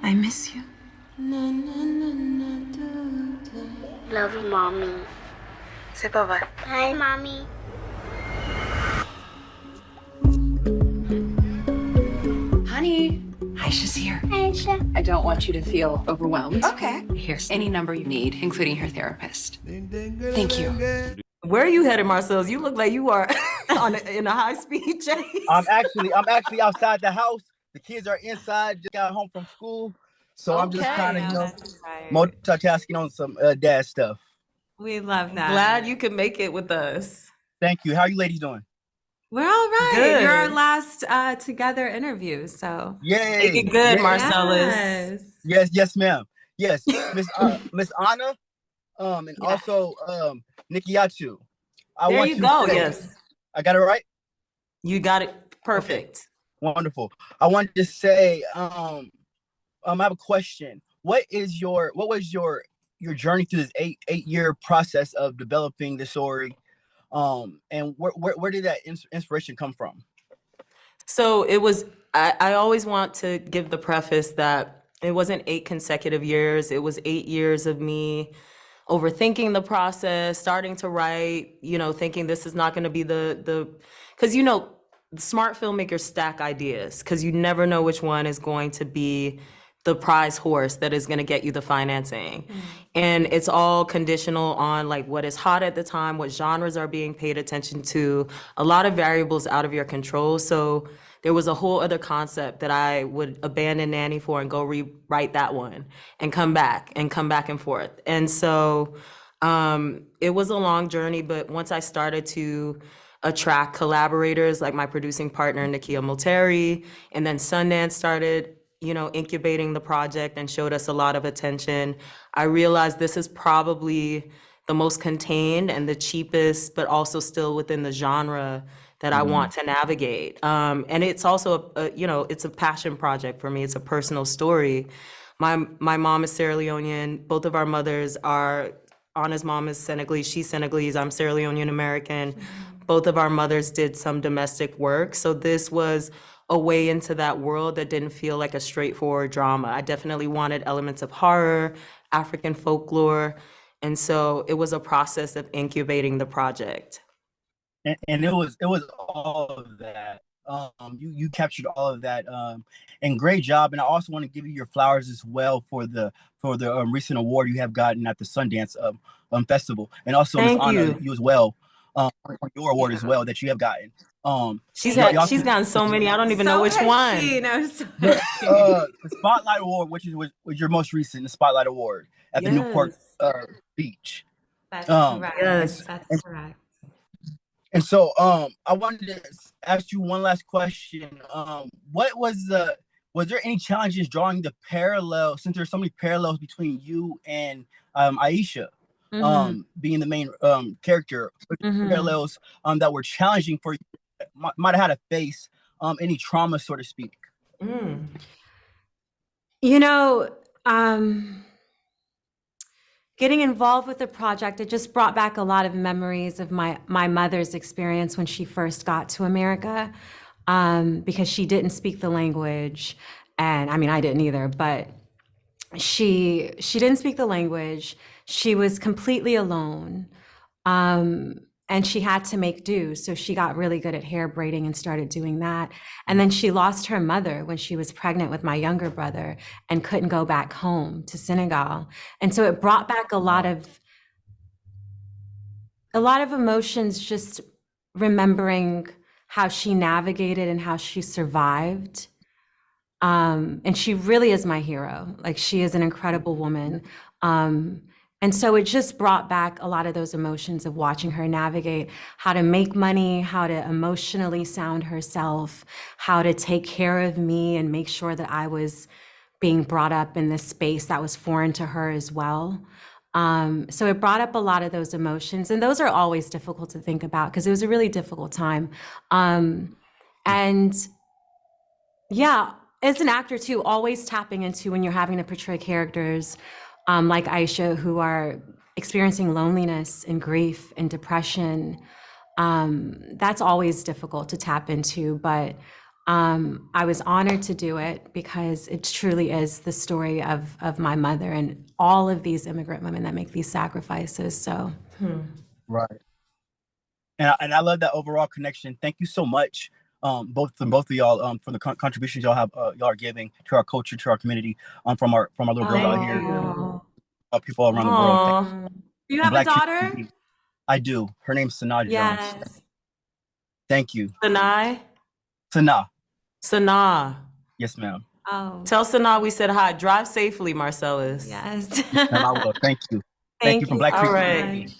I miss you. Love you, Mommy. Say bye-bye. Bye, Mommy. Honey, Aisha's here. Aisha. I don't want you to feel overwhelmed. Okay. Here's any number you need, including her therapist. Thank you. Where are you headed, Marcellus? You look like you are in a high-speed chase. I'm actually outside the house. The kids are inside, just got home from school. So I'm just kind of, multitasking on some dad stuff. We love that. Glad you could make it with us. Thank you. How are you ladies doing? We're all right. Good. You're our last together interview, so Yay. Make it good, Yay. Marcellus. Yes, ma'am. Yes, Miss Anna, and also Nikyatu. There you go. Yes, I got it right. You got it perfect. Okay. Wonderful. I wanted to say, I have a question. What was your journey through this eight-year process of developing the story? And where did that inspiration come from? So it was, I always want to give the preface that it wasn't 8 consecutive years. It was 8 years of me overthinking the process, starting to write, thinking this is not going to be because, smart filmmakers stack ideas because you never know which one is going to be the prize horse that is going to get you the financing. And it's all conditional on like what is hot at the time, what genres are being paid attention to, a lot of variables out of your control. So there was a whole other concept that I would abandon Nanny for and go rewrite that one and come back and forth. And so it was a long journey, but once I started to attract collaborators like my producing partner, Nikkia Moulterie, and then Sundance started incubating the project and showed us a lot of attention, I realized this is probably the most contained and the cheapest, but also still within the genre that I want to navigate. And it's also, it's a passion project for me. It's a personal story. My mom is Sierra Leonean. Both of our mothers are, Anna's mom is Senegalese. She's Senegalese. I'm Sierra Leonean American. Both of our mothers did some domestic work. So this was a way into that world that didn't feel like a straightforward drama. I definitely wanted elements of horror, African folklore. And so it was a process of incubating the project. And it was all of that. You captured all of that, and great job. And I also want to give you your flowers as well for the recent award you have gotten at the Sundance Festival, and also Miss Anna, you as well, on your award as well that you have gotten. She's gotten so many. I don't even know which one. The Spotlight Award, which was your most recent, the Spotlight Award at the Newport Beach. That's correct. Yes, that's correct. And so I wanted to ask you one last question. Was there any challenges drawing the parallel, since there's so many parallels between you and Aisha, being the main character, parallels that were challenging for you, might have had to face any trauma, so to speak? Getting involved with the project, it just brought back a lot of memories of my mother's experience when she first got to America, because she didn't speak the language. And I mean, I didn't either, but she didn't speak the language. She was completely alone. And she had to make do. So she got really good at hair braiding and started doing that. And then she lost her mother when she was pregnant with my younger brother and couldn't go back home to Senegal. And so it brought back a lot of emotions, just remembering how she navigated and how she survived. And she really is my hero. Like, she is an incredible woman. And so it just brought back a lot of those emotions of watching her navigate how to make money, how to emotionally sound herself, how to take care of me and make sure that I was being brought up in this space that was foreign to her as well. So it brought up a lot of those emotions, and those are always difficult to think about because it was a really difficult time. And yeah, as an actor too, always tapping into when you're having to portray characters like Aisha, who are experiencing loneliness and grief and depression. That's always difficult to tap into, but I was honored to do it because it truly is the story of my mother and all of these immigrant women that make these sacrifices. So, Right. And I love that overall connection. Thank you so much, both of y'all, for the contributions y'all have y'all are giving to our culture, to our community, from our little girl out here, people around the world. Aw. You have a Black daughter? community. I do. Her name's Sanaa Jones. Yes. Thank you. Sanaa? Sanaa. Yes, ma'am. Oh, Tell Sanaa we said hi. Drive safely, Marcellus. yes. And I will. Thank you. Thank you from Black so All Creek right. community.